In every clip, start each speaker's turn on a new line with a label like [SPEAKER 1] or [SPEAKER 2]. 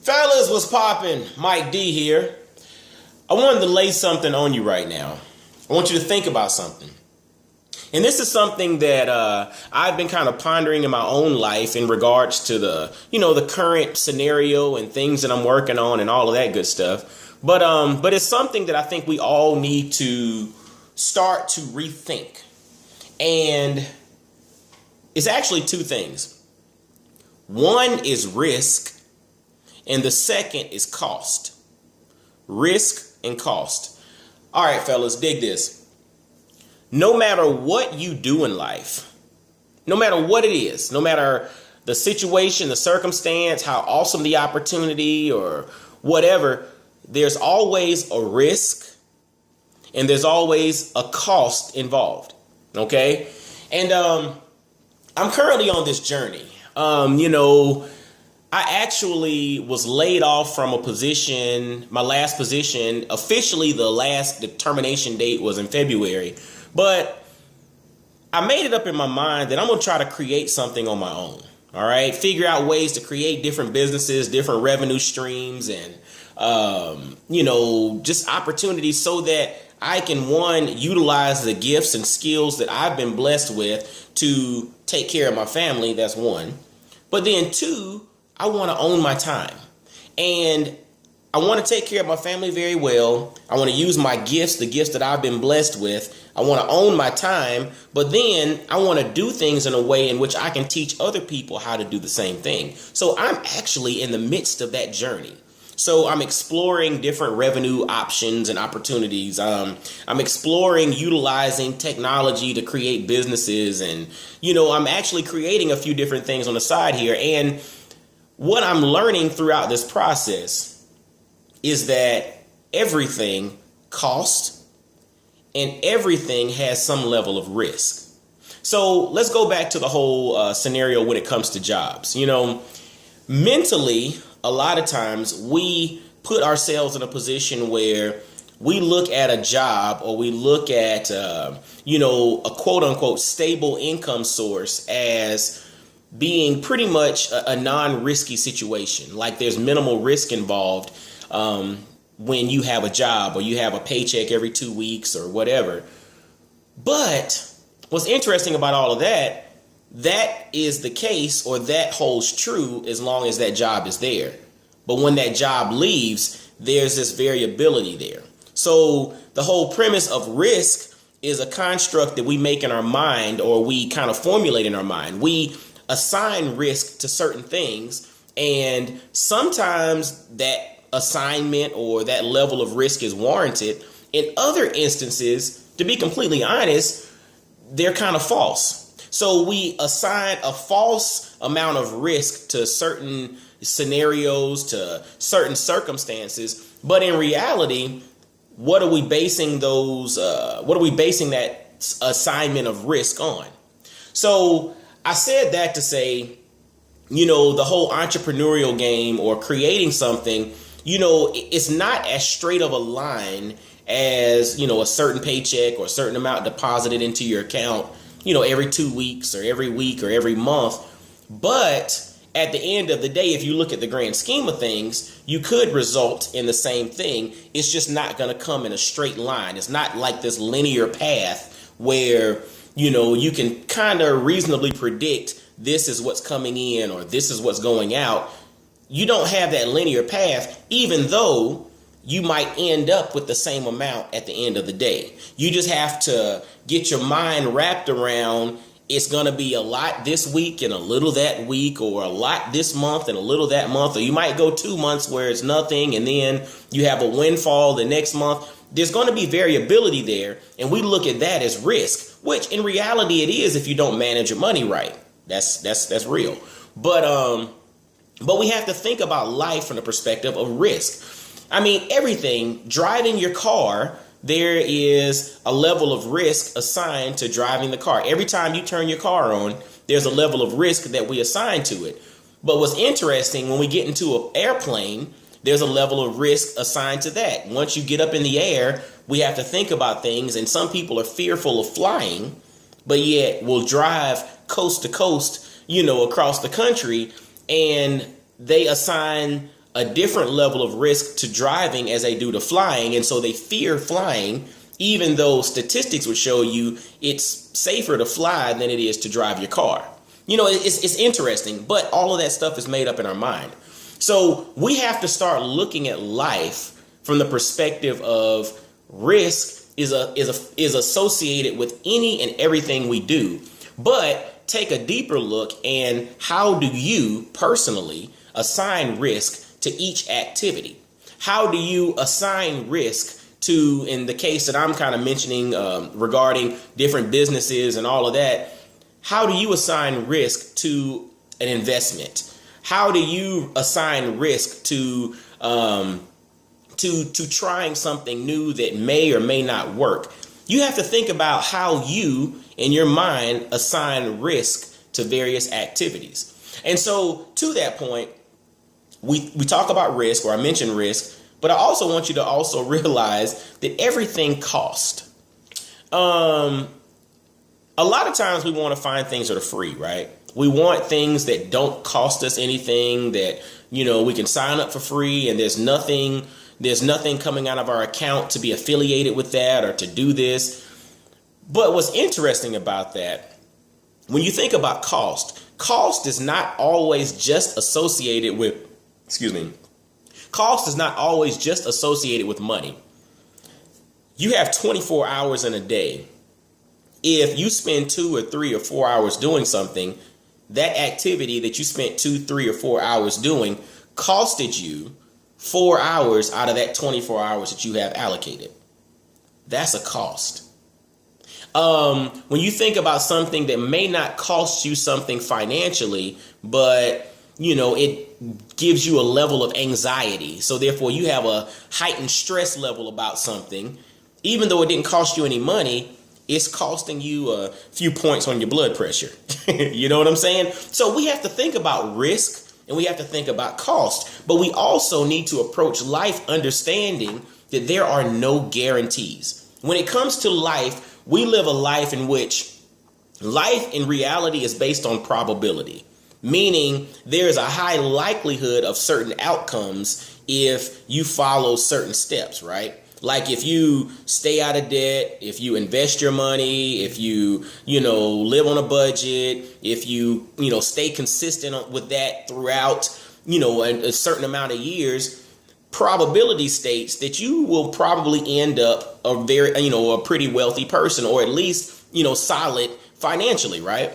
[SPEAKER 1] Fellas, what's poppin'? Mike D here. I wanted to lay something on you right now. I want you to think about something. And this is something that I've been kind of pondering in my own life in regards to the current scenario and things that I'm working on and all of that good stuff. But it's something that I think we all need to start to rethink. And it's actually two things. One is risk, and the second is cost. Risk and cost. All right, fellas, dig this. No matter what you do in life, no matter what it is, no matter the situation, the circumstance, how awesome the opportunity or whatever, there's always a risk and there's always a cost involved. Okay? And I'm currently on this journey. I actually was laid off from a position, my last position. Officially, the termination date was in February. But I made it up in my mind that I'm going to try to create something on my own. All right. Figure out ways to create different businesses, different revenue streams, and, just opportunities so that I can, one, utilize the gifts and skills that I've been blessed with to take care of my family. That's one. But then two, I want to own my time. And I want to take care of my family very well. I want to use my gifts, the gifts that I've been blessed with. I want to own my time, but then I want to do things in a way in which I can teach other people how to do the same thing. So I'm actually in the midst of that journey. So I'm exploring different revenue options and opportunities. I'm exploring utilizing technology to create businesses. And, I'm actually creating a few different things on the side here. And what I'm learning throughout this process is that everything costs and everything has some level of risk. So let's go back to the whole scenario when it comes to jobs. Mentally, a lot of times we put ourselves in a position where we look at a job or we look at, a quote unquote stable income source as being pretty much a non-risky situation. Like there's minimal risk involved when you have a job or you have a paycheck every 2 weeks or whatever. But what's interesting about all of that is the case, or that holds true as long as that job is there. But when that job leaves, there's this variability there. So the whole premise of risk is a construct that we make in our mind, or we kind of formulate in our mind. We assign risk to certain things, and sometimes that assignment or that level of risk is warranted. In other instances, to be completely honest, they're kind of false. So we assign a false amount of risk to certain scenarios, to certain circumstances, but in reality, what are we basing that assignment of risk on? So I said that to say, the whole entrepreneurial game or creating something, it's not as straight of a line as, a certain paycheck or a certain amount deposited into your account, every 2 weeks or every week or every month. But at the end of the day, if you look at the grand scheme of things, you could result in the same thing. It's just not going to come in a straight line. It's not like this linear path where you can kind of reasonably predict this is what's coming in or this is what's going out. You don't have that linear path, even though you might end up with the same amount at the end of the day. You just have to get your mind wrapped around it's going to be a lot this week and a little that week, or a lot this month and a little that month. Or you might go 2 months where it's nothing and then you have a windfall the next month. There's going to be variability there. And we look at that as risk, which in reality it is if you don't manage your money right. That's real. But we have to think about life from the perspective of risk. I mean, everything, driving your car, there is a level of risk assigned to driving the car. Every time you turn your car on, there's a level of risk that we assign to it. But what's interesting, when we get into an airplane, there's a level of risk assigned to that. Once you get up in the air, we have to think about things. And some people are fearful of flying, but yet will drive coast to coast, across the country. And they assign a different level of risk to driving as they do to flying. And so they fear flying, even though statistics would show you it's safer to fly than it is to drive your car. It's interesting, but all of that stuff is made up in our mind. So we have to start looking at life from the perspective of risk is associated with any and everything we do. But take a deeper look, and how do you personally assign risk to each activity? How do you assign risk to, in the case that I'm kind of mentioning regarding different businesses and all of that, how do you assign risk to an investment? How do you assign risk to trying something new that may or may not work? You have to think about how you, in your mind, assign risk to various activities. And so to that point, we talk about risk, or I mention risk, but I also want you to also realize that everything costs. A lot of times we want to find things that are free, right? We want things that don't cost us anything, that, we can sign up for free and there's nothing coming out of our account to be affiliated with that or to do this. But what's interesting about that, when you think about cost is not always just associated with, cost is not always just associated with money. You have 24 hours in a day. If you spend 2 or 3 or 4 hours doing something, that activity that you spent 2, 3 or 4 hours doing costed you 4 hours out of that 24 hours that you have allocated. That's a cost. When you think about something that may not cost you something financially, but it gives you a level of anxiety. So therefore you have a heightened stress level about something, even though it didn't cost you any money, it's costing you a few points on your blood pressure. You know what I'm saying? So we have to think about risk and we have to think about cost, but we also need to approach life understanding that there are no guarantees. When it comes to life, we live a life in which life in reality is based on probability, meaning there is a high likelihood of certain outcomes if you follow certain steps, right? Like if you stay out of debt, if you invest your money, if you, live on a budget, if you, stay consistent with that throughout, a certain amount of years, probability states that you will probably end up a pretty wealthy person, or at least, solid financially, right?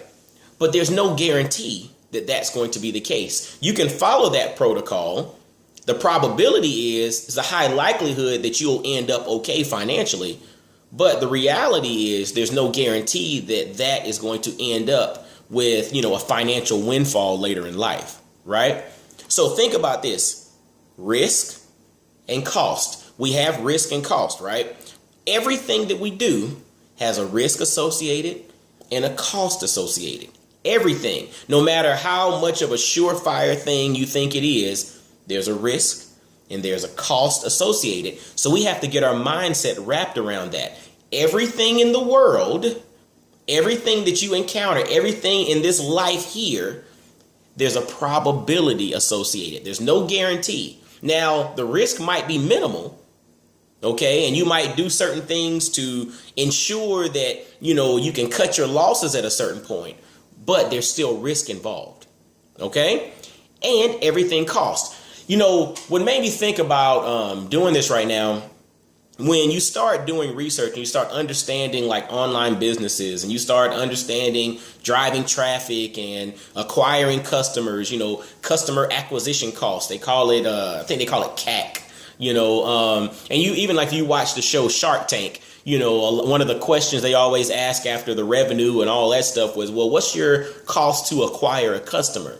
[SPEAKER 1] But there's no guarantee that that's going to be the case. You can follow that protocol. The probability is a high likelihood that you'll end up okay financially. But the reality is there's no guarantee that that is going to end up with, a financial windfall later in life, right? So think about this: risk and cost. We have risk and cost, right? Everything that we do has a risk associated and a cost associated. Everything, no matter how much of a surefire thing you think it is, there's a risk and there's a cost associated. So we have to get our mindset wrapped around that. Everything in the world, everything that you encounter, everything in this life here, there's a probability associated. There's no guarantee. Now, the risk might be minimal, okay? And you might do certain things to ensure that, you can cut your losses at a certain point, but there's still risk involved, okay? And everything costs. What made me think about doing this right now, when you start doing research and you start understanding like online businesses and you start understanding driving traffic and acquiring customers, customer acquisition costs, they call it, I think they call it CAC, and you even like you watch the show Shark Tank, one of the questions they always ask after the revenue and all that stuff was, well, what's your cost to acquire a customer?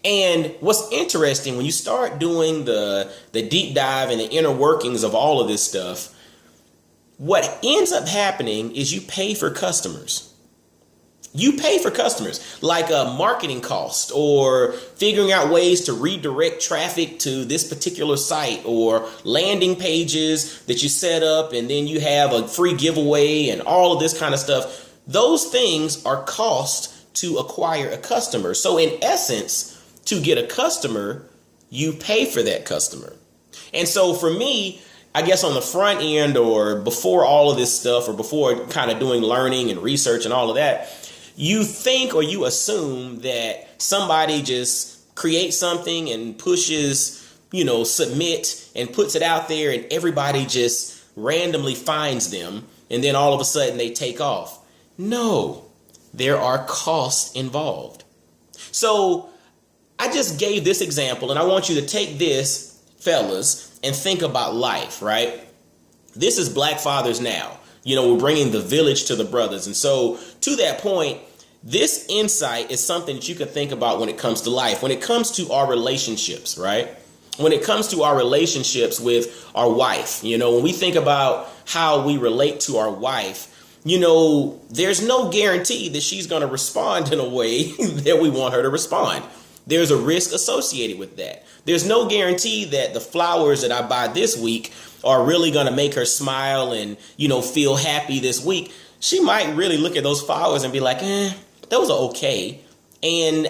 [SPEAKER 1] And what's interesting, when you start doing the deep dive and the inner workings of all of this stuff, what ends up happening is you pay for customers. You pay for customers like a marketing cost, or figuring out ways to redirect traffic to this particular site, or landing pages that you set up and then you have a free giveaway and all of this kind of stuff. Those things are cost to acquire a customer. So in essence, to get a customer, you pay for that customer. And so for me, I guess on the front end or before all of this stuff or before kind of doing learning and research and all of that, you think or you assume that somebody just creates something and pushes, submit and puts it out there and everybody just randomly finds them and then all of a sudden they take off. No, there are costs involved. So I just gave this example and I want you to take this, fellas, and think about life, right? This is Black Fathers Now. We're bringing the village to the brothers. And so to that point, this insight is something that you can think about when it comes to life, when it comes to our relationships, right? When it comes to our relationships with our wife, when we think about how we relate to our wife, there's no guarantee that she's going to respond in a way that we want her to respond. There's a risk associated with that. There's no guarantee that the flowers that I buy this week are really going to make her smile and, feel happy this week. She might really look at those flowers and be like, those are okay. And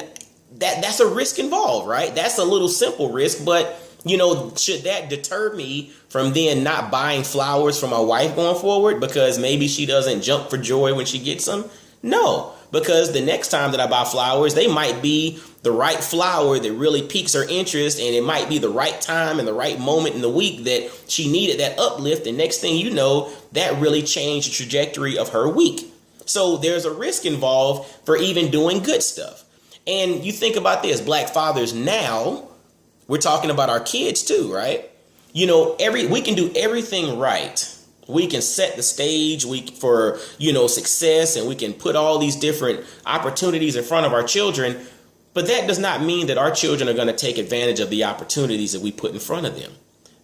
[SPEAKER 1] that's a risk involved, right? That's a little simple risk. But, should that deter me from then not buying flowers for my wife going forward because maybe she doesn't jump for joy when she gets them? No, because the next time that I buy flowers, they might be the right flower that really piques her interest. And it might be the right time and the right moment in the week that she needed that uplift. And next thing you know, that really changed the trajectory of her week. So there's a risk involved for even doing good stuff. And you think about this, Black Fathers Now, we're talking about our kids too, right? We can do everything right. We can set the stage for success, and we can put all these different opportunities in front of our children. But that does not mean that our children are going to take advantage of the opportunities that we put in front of them.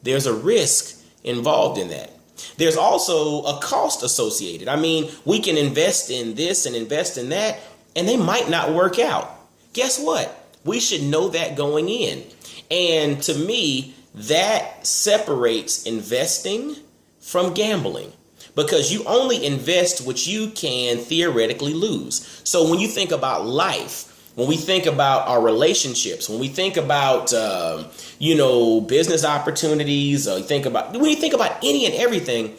[SPEAKER 1] There's a risk involved in that. There's also a cost associated. We can invest in this and invest in that, and they might not work out. Guess what? We should know that going in. And to me, that separates investing from gambling, because you only invest what you can theoretically lose. So when you think about life, when we think about our relationships, when we think about, business opportunities, when you think about any and everything,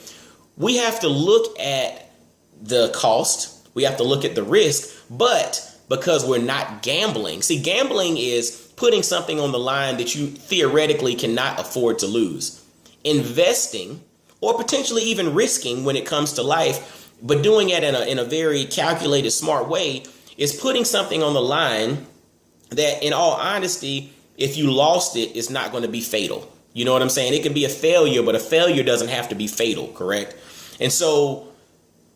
[SPEAKER 1] we have to look at the cost. We have to look at the risk. But because we're not gambling, see, gambling is putting something on the line that you theoretically cannot afford to lose. Investing, or potentially even risking when it comes to life, but doing it in a very calculated, smart way, is putting something on the line that, in all honesty, if you lost it, it's not going to be fatal. You know what I'm saying? It can be a failure, but a failure doesn't have to be fatal, correct? And so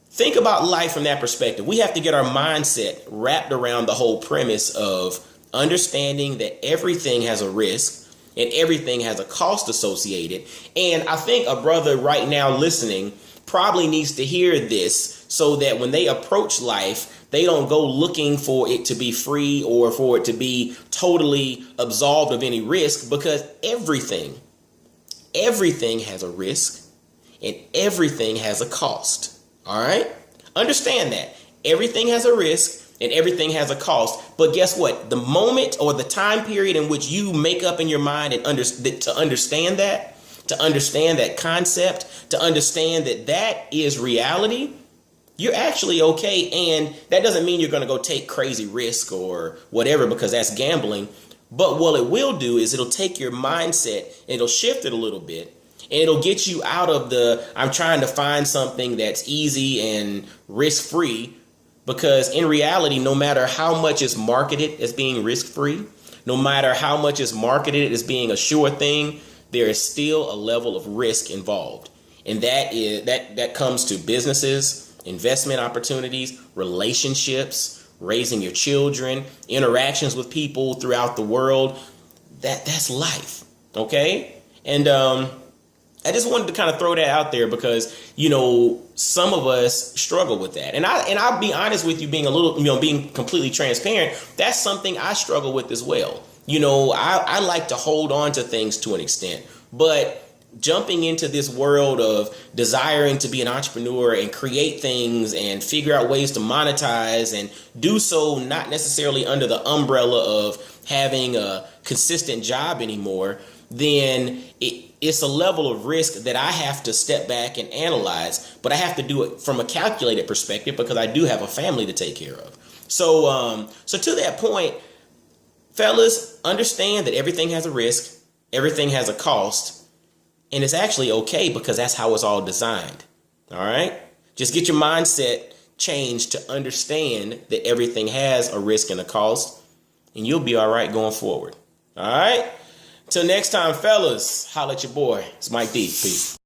[SPEAKER 1] think about life from that perspective. We have to get our mindset wrapped around the whole premise of understanding that everything has a risk and everything has a cost associated. And I think a brother right now listening probably needs to hear this so that when they approach life, they don't go looking for it to be free or for it to be totally absolved of any risk, because everything has a risk and everything has a cost. All right. Understand that everything has a risk and everything has a cost. But guess what? The moment or the time period in which you make up in your mind and to understand that concept, to understand that is reality, you're actually okay. And that doesn't mean you're going to go take crazy risk or whatever, because that's gambling. But what it will do is it'll take your mindset and it'll shift it a little bit. And it'll get you out of I'm trying to find something that's easy and risk-free. Because in reality, no matter how much is marketed as being risk-free, no matter how much is marketed as being a sure thing, there is still a level of risk involved. And that comes to businesses, investment opportunities, relationships, raising your children, interactions with people throughout the world. That's life. Okay. And I just wanted to kind of throw that out there because, some of us struggle with that. And I'll be honest with you, being completely transparent. That's something I struggle with as well. I like to hold on to things to an extent, but jumping into this world of desiring to be an entrepreneur and create things and figure out ways to monetize and do so not necessarily under the umbrella of having a consistent job anymore, then it's a level of risk that I have to step back and analyze, but I have to do it from a calculated perspective because I do have a family to take care of. So to that point, fellas, understand that everything has a risk, everything has a cost, and it's actually okay because that's how it's all designed. All right? Just get your mindset changed to understand that everything has a risk and a cost, and you'll be all right going forward. All right? Till next time, fellas, holla at your boy. It's Mike D. Peace.